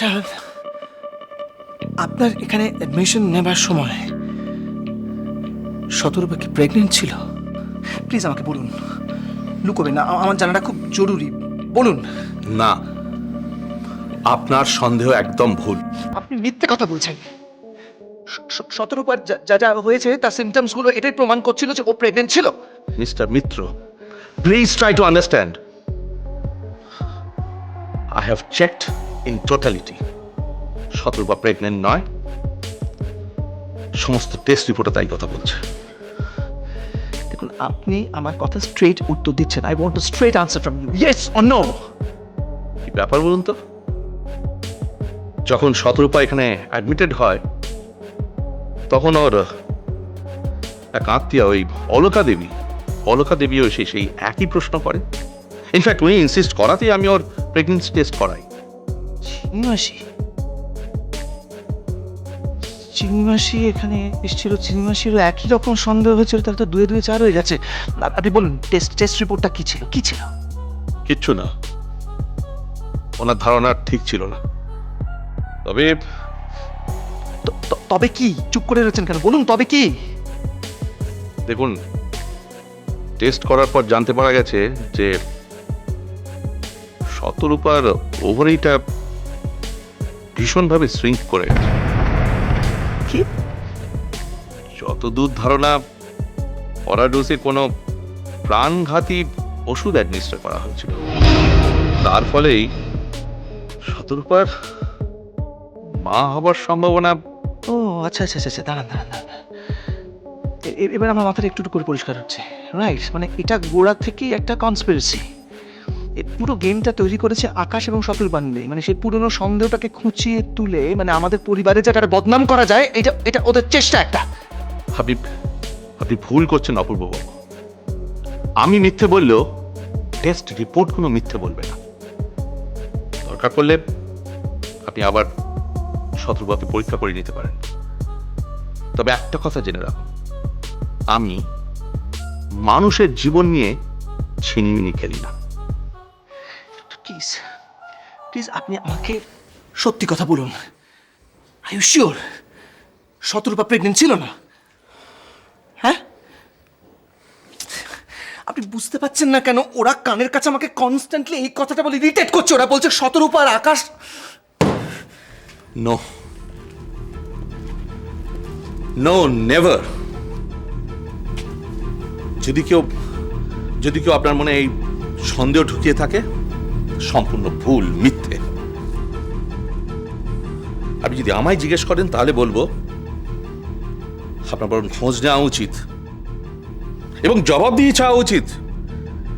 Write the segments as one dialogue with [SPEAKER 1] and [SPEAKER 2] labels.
[SPEAKER 1] আচ্ছা, আপনার এখানে অ্যাডমিশন নেবার সময় শতরূপা কি প্রেগনেন্ট ছিল? প্লিজ আমাকে বলুন, লুকোবেন না, আমার জানাটা খুব জরুরি, বলুন।
[SPEAKER 2] না, আপনার সন্দেহ একদম ভুল।
[SPEAKER 1] আপনি মিথ্যে কথা বলছেন। শতরূপার যা যা হয়েছে তার সিমটমস গুলো এটাই প্রমাণ করছিল যে ও প্রেগনেন্ট ছিল।
[SPEAKER 2] Mister Mitra, please try to understand. I have checked in totality. Shatarupa pregnant নয়, সমস্ত টেস্ট রিপোর্টে তাই কথা বলছে।
[SPEAKER 1] দেখুন, আপনি আমার কথা স্ট্রেট উত্তর দিচ্ছেন। I want a straight answer from you, yes or no.
[SPEAKER 2] কি ব্যাপার বলুন তো? যখন শতরূপা এখানে অ্যাডমিটেড হয় তখন ওর এক আত্মীয় ওই অলকা দেবীও এসে সেই একই প্রশ্ন করে। ইনফ্যাক্ট উনি ইনসিস্ট করাতেই আমি ওর প্রেগনেন্সি টেস্ট করাই।
[SPEAKER 1] চিনিমাসি এখানে এসেছিল, চিনিমাসিরও একই রকম সন্দেহ হয়েছিল, তাহলে তো 2 2 4 হয়ে যাচ্ছে। আপনি বলুন, টেস্ট রিপোর্টটা কি ছিল?
[SPEAKER 2] কিচ্ছু না, ওনার ধারণা ঠিক ছিল না। তবে
[SPEAKER 1] তবে কি? চুপ করে রয়েছেন কেন? বলুন, তবে কি?
[SPEAKER 2] দেখুন, টেস্ট করার পর জানতে পারা গেছে যে শতরূপার ওভারিটা ভীষণভাবে শ্রিঙ্ক করে গেছে।
[SPEAKER 1] কি?
[SPEAKER 2] যতদূর ধারণা, অরাডোসে কোনো প্রাণঘাতী ওষুধ অ্যাডমিনিস্টার করা হয়েছিল, তার ফলেই শতরূপার মা হবার সম্ভাবনা।
[SPEAKER 1] ও আচ্ছা, দাঁড়ান। এবার আমার মাথাটা একটু করে পরিষ্কার হচ্ছে। রাইট, মানে এটা গোড়া থেকেই একটা কনস্পিরেসি। এই পুরো গেমটা তৈরি করেছে আকাশ এবং শতরূপা মিলে। মানে সেই পুরনো সন্দেহটাকে খুঁচিয়ে তুলে মানে আমাদের পরিবারে যাতে বদনাম করা যায়, এটা ওদের চেষ্টা একটা।
[SPEAKER 2] হাবিব, আপনি ভুল করছেন অপূর্ববাবু। আমি মিথ্যে বললেও টেস্ট রিপোর্টগুলো মিথ্যে বলবে না। দরকার পড়লে আপনি আবার শতরূপাকে পরীক্ষা করে নিতে পারেন। তবে একটা কথা জেনে রাখুন, আমি মানুষের জীবন নিয়ে ছিনিমিনি খেলি না।
[SPEAKER 1] প্লিজ আপনি আমাকে সত্যি কথা বলুন। Are you sure Shatarupa pregnant ছিল না? হ্যাঁ, আপনি বুঝতে পারছেন না কেন ওরা কানের কাছে আমাকে কনস্ট্যান্টলি এই কথাটা বলে ইরিটেট করছে? ওরা বলছে শতরূপা আর আকাশ।
[SPEAKER 2] No, no, never. যদি কেউ আপনার মনে এই সন্দেহ ঢুকিয়ে থাকে, সম্পূর্ণ ভুল, মিথ্যে। আপনি যদি আমায় জিজ্ঞেস করেন তাহলে বলবো আপনার বরং খোঁজ নেওয়া উচিত এবং জবাব দিয়ে চাওয়া উচিত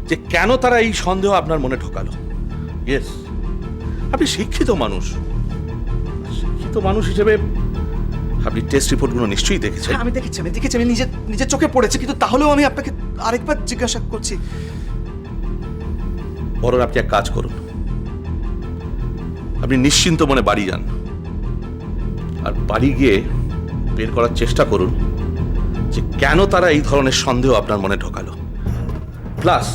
[SPEAKER 2] যে কেন তারা এই সন্দেহ আপনার মনে ঢোকালো। ইয়েস, আপনি শিক্ষিত মানুষ হিসেবে আপনি টেস্ট রিপোর্টগুলো নিশ্চয়ই দেখেছেন।
[SPEAKER 1] আমি দেখেছি, আমি নিজের চোখে পড়েছি, কিন্তু তাহলেও আমি আপনাকে আরেকবার জিজ্ঞাসা করছি।
[SPEAKER 2] বরং আপনি এক কাজ করুন, আপনি নিশ্চিন্ত মনে বাড়ি যান, আর বাড়ি গিয়ে বের করার চেষ্টা করুন যে কেন তারা এই ধরনের সন্দেহ আপনার মনে ঢোকালো, প্লাস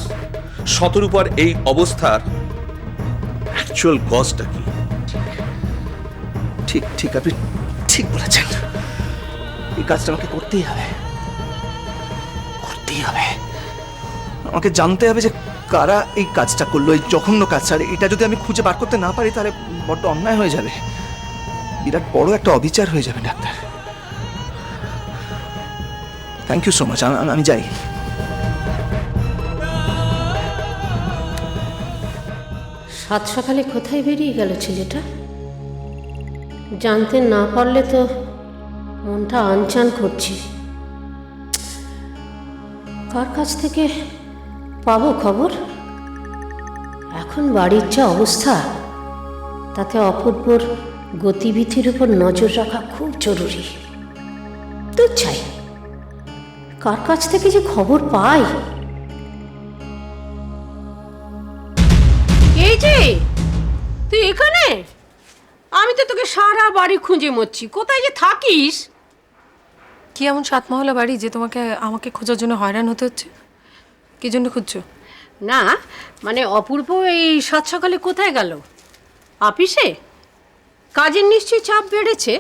[SPEAKER 2] শতরূপার এই অবস্থার অ্যাকচুয়াল কজটা কি।
[SPEAKER 1] ঠিক, আপনি ঠিক বলেছেন। এই কাজটা আমাকে করতেই হবে। আমাকে জানতে হবে যে কারা এই কাজটা করলো, এই জঘন্য কাজটা। আর এটা যদি আমি খুঁজে বার করতে না পারি তাহলে বড্ড অন্যায় হয়ে যাবে, বিরাট বড় একটা অবিচার হয়ে যাবে। Doctor, thank you so much. আমি যাই।
[SPEAKER 3] সাত সকালে কোথায় বেরিয়ে গেল ছেলেটা? জানতে না পারলে তো মনটা আনচান করছে। কার কাছ থেকে পাবো খবর? এখন বাড়ির যা অবস্থা, তাতে অপূর্বর গতিবিধির উপর নজর রাখা খুব জরুরি। তো চাই কার কাছ থেকে যে খবর পাই। এই যে তুই এখানে? আমি তো তোকে সারা বাড়ি খুঁজে মরছি, কোথায় যে থাকিস?
[SPEAKER 4] কি এমন সাতমহলা বাড়ি যে আমাকে খোঁজার জন্য হয়রান হতে হচ্ছে? কি জন্য খুঁজছো?
[SPEAKER 3] না মানে অপূর্ব এই সাত সকালে কোথায় গেল? অফিসে? কাজের নিশ্চয়ই চাপ বেড়েছে।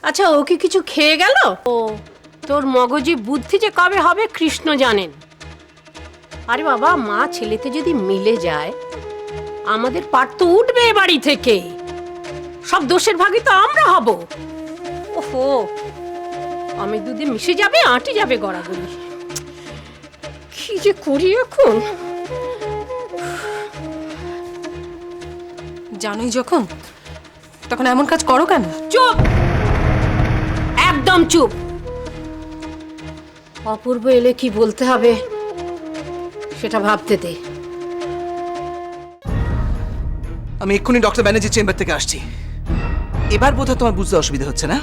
[SPEAKER 3] আচ্ছা, ও কি কিছু খেয়ে গেল? ও, তোর মগজে বুদ্ধি যে কবে হবে কৃষ্ণ জানেন। আরে বাবা, মা ছেলেতে যদি মিলে যায়, আমাদের পাট তো উঠবে এ বাড়ি থেকে। সব দোষের ভাগী তো আমরা হব। ওহো, আমি দুধে মিশে যাবে, আঁটি যাবে গড়াগড়ি। কি যে করি এখন।
[SPEAKER 4] জানোই যখন, তখন এমন কাজ করো কেন?
[SPEAKER 3] চুপ, একদম চুপ। অপূর্ব এলে কি বলতে হবে সেটা ভাবতে দে।
[SPEAKER 1] আমি এক্ষুনি ডক্টর ব্যানার্জির চেম্বার থেকে আসছি। এবার বোধহয় তোমার বুঝতে অসুবিধা হচ্ছে না?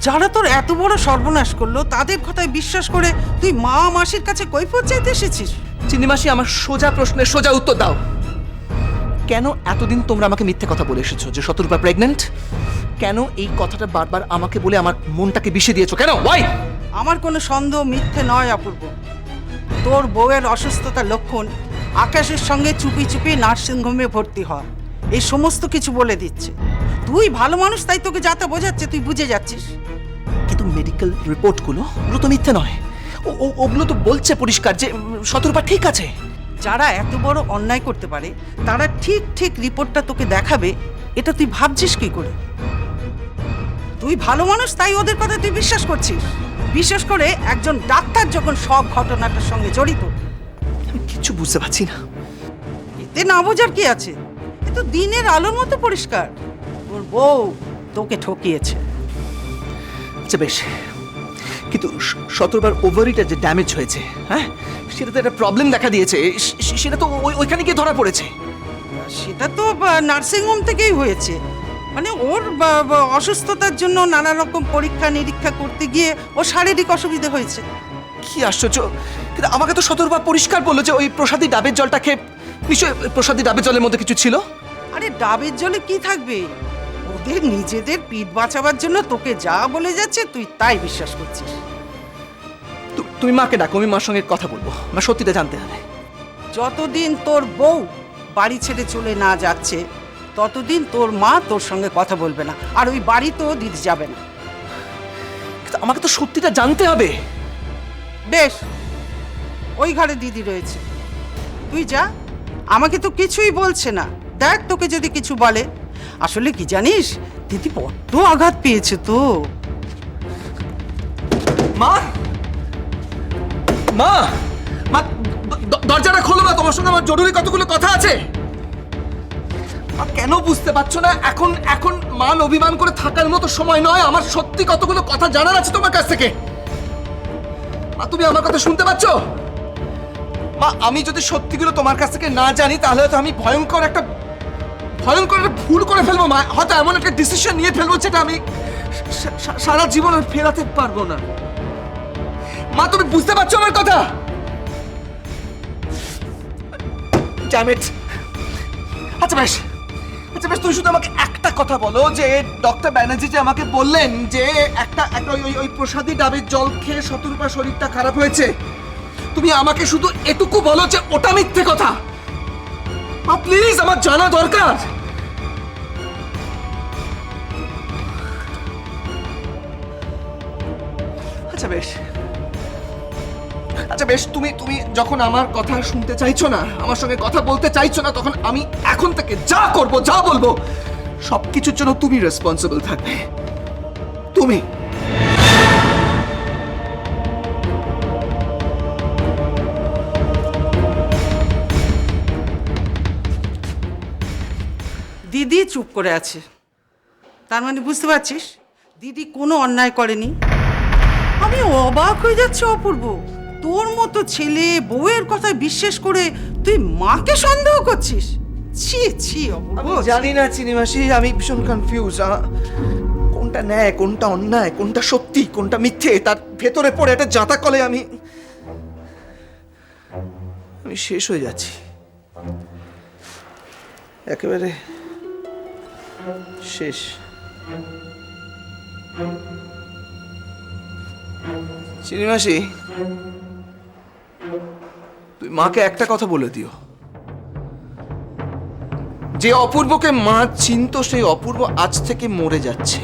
[SPEAKER 5] যারা তোর এত বড় সর্বনাশ করলো তাদের কথায় বিশ্বাস করে তুই মা মাসির কাছে কৈফিয়ত চাইতে এসেছিস?
[SPEAKER 1] চিন্নি মাসি, আমার সোজা প্রশ্নের সোজা উত্তর দাও। কেন এতদিন তোমরা আমাকে মিথ্যে কথা বলে এসেছো যে শতরূপা প্রেগন্যান্ট? কেন এই কথাটা বারবার আমাকে বলে আমার মনটাকে বিষে দিয়েছো? কেন? ওয়াই?
[SPEAKER 5] আমার কোনো সন্দেহ মিথ্যে নয় অপূর্ব। তোর বউয়ের অসুস্থতার লক্ষণ আকাশের সঙ্গে চুপি চুপি নার্সিংহোমে ভর্তি হওয়া, এই সমস্ত কিছু বলে দিচ্ছে। তুই ভালো মানুষ তাই তোকে যাতে বোঝাচ্ছে, তুই বুঝে যাচ্ছিস।
[SPEAKER 1] কিন্তু মেডিকেল রিপোর্টগুলো ওগুলো তো মিথ্যে নয়। ওগুলো তো বলছে পরিষ্কার যে শতরূপা ঠিক আছে।
[SPEAKER 5] যারা এত বড় অন্যায় করতে পারে তারা ঠিক ঠিক রিপোর্টটা তোকে দেখাবে, এটা তুই ভাবছিস কি করে? তুই ভালো মানুষ তাই ওদের কথা তুই বিশ্বাস করছিস। বিশেষ করে একজন ডাক্তার যখন সব ঘটনাটার সঙ্গে জড়িত।
[SPEAKER 1] আমি কিছু বুঝতে পারছি না।
[SPEAKER 5] এতে না বোঝার কি আছে? এ তো দিনের আলোর মতো পরিষ্কার। তোর বউ তোকে ঠকিয়েছে।
[SPEAKER 1] আচ্ছা বেশ, কিন্তু শতরূপার ওভারিটা যে ড্যামেজ হয়েছে, হ্যাঁ, সেটা তো একটা প্রবলেম দেখা দিয়েছে। সেটা তো ওইখানে গিয়ে ধরা পড়েছে।
[SPEAKER 5] সেটা তো নার্সিংহোম থেকেই হয়েছে। মানে ওর অসুস্থতার জন্য নানা রকম পরীক্ষা নিরীক্ষা করতে গিয়ে ওর শারীরিক অসুবিধা হয়েছে।
[SPEAKER 1] কি আশ্চর্য! কিন্তু আমাকে তো শতরূপা পরিষ্কার বললো যে ওই প্রসাদী ডাবের জলটা খেয়ে নিশ্চয়ই প্রসাদী ডাবের জলের মধ্যে কিছু ছিল।
[SPEAKER 5] আরে ডাবের জলে কি থাকবে? ওদের নিজেদের পিঠ বাঁচাবার জন্য তোকে যা বলে যাচ্ছে তুই তাই বিশ্বাস করছিস।
[SPEAKER 1] তুমি মাকে ডাকো, আমি মার সঙ্গে কথা বলবো। আমার সত্যিটা জানতে হবে।
[SPEAKER 5] যতদিন তোর বউ বাড়ি ছেড়ে চলে না যাচ্ছে ততদিন তোর মা তোর সঙ্গে কথা বলবে না, আর ওই বাড়িতেও দিদি যাবে না।
[SPEAKER 1] কিন্তু আমাকে তো সত্যিটা জানতে হবে।
[SPEAKER 5] বেশ, ওই ঘরে দিদি রয়েছে, তুই যা। আমাকে তো কিছুই বলছে না। দেখ, তোকে যদি কিছু বলে। আসলে কি জানিস, দিদি বড্ড আঘাত পেয়েছে তো।
[SPEAKER 1] মা, মা, মা, দরজাটা খোলো না, তোমার সঙ্গে আমার জরুরি কতগুলো কথা আছে। মা, কেন বুঝতে পারছো না? এখন এখন মান অভিমান করে থাকার মতো সময় নয়। আমার সত্যি কতগুলো কথা জানার আছে তোমার কাছ থেকে। মা, তুমি আমার কথা শুনতে পাচ্ছ? মা, আমি যদি সত্যিগুলো তোমার কাছ থেকে না জানি তাহলে তো আমি ভয়ঙ্কর একটা ভুল করে ফেলবো। মা, হয়তো এমন একটা ডিসিশন নিয়ে ফেলবো যেটা আমি সারা জীবন আর ফেরাতে পারবো না। মা, তুমি বুঝতে পারছো আমার কথা? Damn it! আচ্ছা বেশ, তুই শুধু আমাকে একটা কথা বলো যে ডক্টর ব্যানার্জি যে আমাকে বললেন যে একটা ওই প্রসাদী ডাবের জল খেয়ে শতরূপার শরীরটা খারাপ হয়েছে, তুমি আমাকে শুধু এটুকু বলো যে ওটা মিথ্যে কথা। প্লিজ, আমার জানা দরকার। আচ্ছা বেশ, তুমি যখন আমার কথা শুনতে চাইছো না, আমার সঙ্গে কথা বলতে চাইছো না, তখন আমি এখন থেকে যা করব, যা বলবো, সবকিছুর জন্য তুমি রেসপন্সিবল থাকবে। তুমি।
[SPEAKER 5] দিদি চুপ করে আছে, তার মানে বুঝতে পারছিস দিদি কোনো অন্যায় করেনি। আমি অবাক হয়ে যাচ্ছি অপূর্ব, তোর মতো ছেলে বউয়ের কথা বিশ্বাস করে তুই মাকে সন্দেহ করছিস? ছি ছি অপূর্ব।
[SPEAKER 1] আমি জানি না চিনি মাসি, আমি ভীষণ কনফিউজ। কোনটা ন্যায়, কোনটা অন্যায়, কোনটা সত্যি, কোনটা মিথ্যে, তার ভেতরে পড়ে একটা জাঁতা কলে আমি শেষ হয়ে যাচ্ছি, একেবারে শেষ। চিনি মাসি, তুই মাকে একটা কথা বলে দিও যে অপূর্বকে মা চিনত সেই অপূর্ব আজ থেকে মরে যাচ্ছে।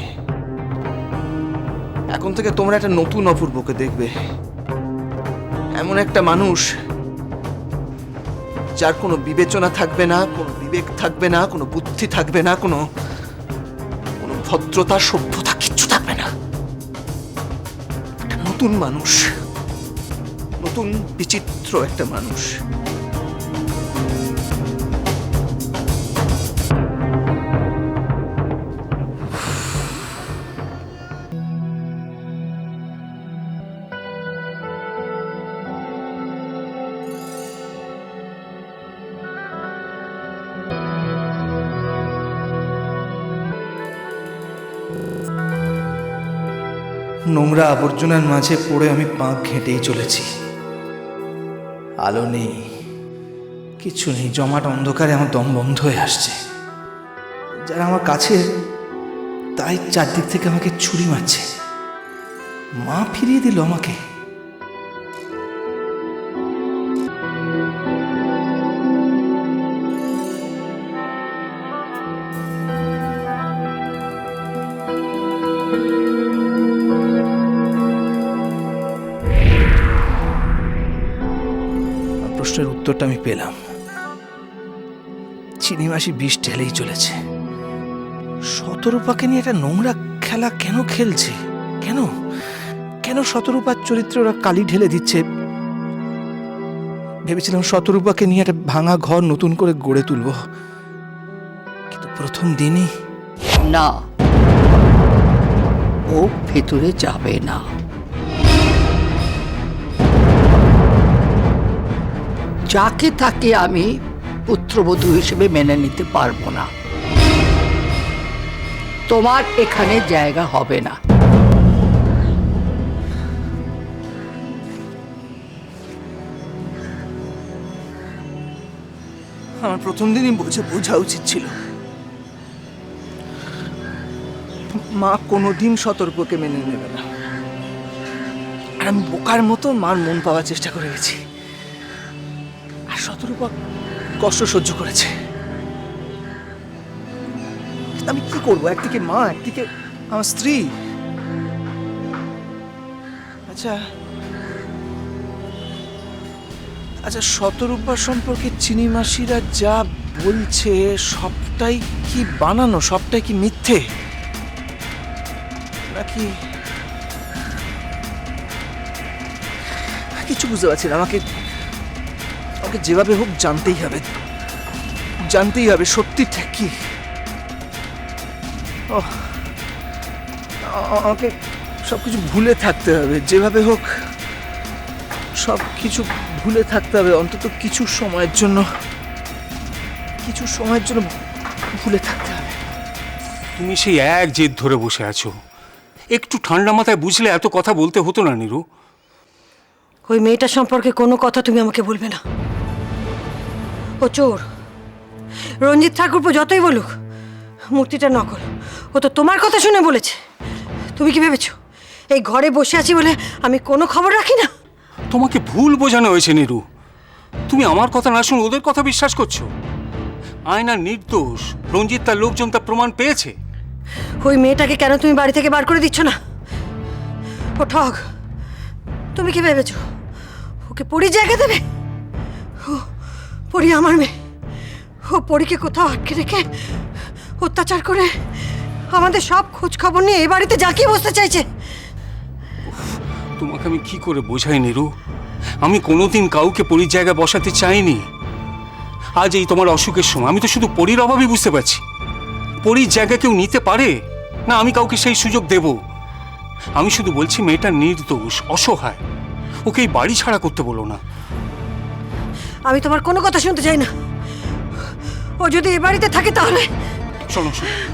[SPEAKER 1] এখন থেকে তোমরা একটা নতুন অপূর্বকে দেখবে, এমন একটা মানুষ যার কোনো বিবেচনা থাকবে না, কোনো বিবেক থাকবে না, কোনো বুদ্ধি থাকবে না, কোনো ভদ্রতা সভ্যতা কিচ্ছু থাকবে না। একটা নতুন মানুষ, নতুন বিচিত্র একটা মানুষ। নোংরা আবর্জনার মাঝে পড়ে আমি পা ঘেঁটেই চলেছি। আলো নেই, কিছু নেই, জমাট অন্ধকারে আমার দম বন্ধ হয়ে আসছে। যারা আমার কাছে তাই চারদিক থেকে আমাকে ছুরি মারছে। মা ফিরিয়ে দিল আমাকে। প্রশ্নের উত্তরটা আমি পেলাম। চিনিমাসি বিষ ঢেলেই চলেছে। শতরূপাকে নিয়ে একটা নোংরা খেলা কেন খেলছে? কেন কেন শতরূপার চরিত্রে ওরা কালি ঢেলে দিচ্ছে? ভেবেছিলাম শতরূপাকে নিয়ে একটা ভাঙা ঘর নতুন করে গড়ে তুলব, কিন্তু প্রথম দিনই
[SPEAKER 6] না, ও ভেতরে যাবে না। যাকে তাকে আমি পুত্রবধূ হিসেবে মেনে নিতে পারবো না। তোমার এখানে জায়গা হবে না।
[SPEAKER 1] আমার প্রথম দিনই বোঝা উচিত ছিল। মা কোনোদিন সতর্ককে মেনে নেবে না, আর আমি বোকার মতো মার মন পাওয়ার চেষ্টা করে গেছি। আর শতরূপা কষ্ট সহ্য করেছে। আমি কি করবো? একদিকে মা, একদিকে আমার স্ত্রী। আচ্ছা আচ্ছা, শতরূপা সম্পর্কে চিনিমাসিরা যা বলছে সবটাই কি বানানো? সবটাই কি মিথ্যে? নাকি কিছু বুঝতে পারছি না। আমাকে যেভাবে হোক জানতেই হবে সত্যিটা কি। আমাকে সবকিছু ভুলে থাকতে হবে, যেভাবে হোক সবকিছু ভুলে থাকতে হবে, অন্তত কিছু সময়ের জন্য ভুলে থাকতে হবে।
[SPEAKER 7] তুমি সেই এক জেদ ধরে বসে আছো। একটু ঠান্ডা মাথায় বুঝলে এত কথা বলতে হতো না নীরু।
[SPEAKER 4] ওই মেয়েটার সম্পর্কে কোনো কথা তুমি আমাকে বলবে না। ও চোর। রঞ্জিত ঠাকুরপো যতই বলুক মূর্তিটা নকল, ও তো তোমার কথা শুনে বলেছে। তুমি কি ভেবেছো এই ঘরে বসে আছি বলে আমি কোনো খবর রাখি না?
[SPEAKER 7] তোমাকে ভুল বোঝানো হয়েছে নীরু। তুমি আমার কথা না শুনে ওদের কথা বিশ্বাস করছো। আয়না নির্দোষ, রঞ্জিত তার লোকজন তার প্রমাণ পেয়েছে।
[SPEAKER 4] ওই মেয়েটাকে কেন তুমি বাড়ি থেকে বার করে দিচ্ছ না? ও ঠক। তুমি কি ভেবেছো ওকে পরীর জায়গা দেবে? ও পরী আমার মেয়ে। ও পরীকে কোথাও আটকে রেখে অত্যাচার করে আমাদের সব খোঁজ খবর নিয়ে এই বাড়িতে জাঁকিয়ে বসতে চাইছে।
[SPEAKER 7] তোমাকে আমি কি করে বোঝাই নীরু? আমি কোনোদিন কাউকে পরীর জায়গায় বসাতে চাইনি। আজ এই তোমার অসুখের সময় আমি তো শুধু পরীর অভাবই বুঝতে পারছি। পরীর জায়গা কেউ নিতে পারে না, আমি কাউকে সেই সুযোগ দেব? আমি শুধু বলছি মেয়েটা নির্দোষ, অসহায়, ওকে এই বাড়ি ছাড়া করতে বলো না।
[SPEAKER 4] আমি তোমার কোনো কথা শুনতে চাই না। ও যদি এ বাড়িতে থাকে তাহলে
[SPEAKER 7] শোনো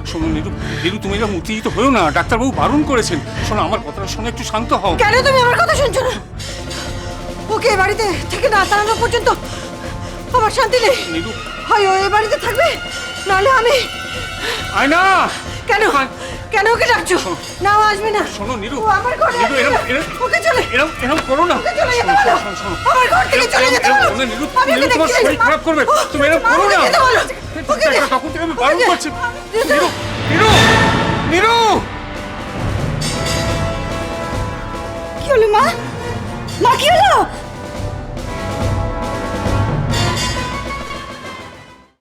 [SPEAKER 7] শোনো নীরু, তুমি এরকম উত্তেজিত হয়েও না, ডাক্তারবাবু বারণ করেছেন। শোনো আমার কথাটা শোনো, একটু শান্ত হও।
[SPEAKER 4] কেন তুমি আমার কথা শুনছো না? ওকে এ বাড়িতে থেকে না তাড়ানো পর্যন্ত আমার শান্তি নেই।
[SPEAKER 7] নীরু,
[SPEAKER 4] হয় ও এ বাড়িতে থাকবে, নাহলে আমি।
[SPEAKER 7] আয়না!
[SPEAKER 4] কেন ওকে ডাকছো? না, ও আসবে না।
[SPEAKER 7] শোনো নীরু,
[SPEAKER 4] ও আমার ঘরে
[SPEAKER 7] নীরু,
[SPEAKER 4] ওকে চলে
[SPEAKER 7] এরকম করো না।
[SPEAKER 4] ওকে চলে যেতে বলো।
[SPEAKER 7] শোনো,
[SPEAKER 4] আমার ঘর থেকে চলে যেতে বলো।
[SPEAKER 7] নীরু,
[SPEAKER 4] আমি ওকে
[SPEAKER 7] তোমার
[SPEAKER 4] দেখতে
[SPEAKER 7] শরীর
[SPEAKER 4] চাই না।
[SPEAKER 7] খারাপ করবে। তুমি এরকম করো
[SPEAKER 4] আমাকে
[SPEAKER 7] না।
[SPEAKER 4] যেতে বলো। ওকে দে।
[SPEAKER 7] তখন থেকে আমি বারণ
[SPEAKER 4] ওকে দে।
[SPEAKER 7] করছি
[SPEAKER 4] দে তো।
[SPEAKER 7] নিরু নিরু
[SPEAKER 4] কি হলো মা? মা কি হলো?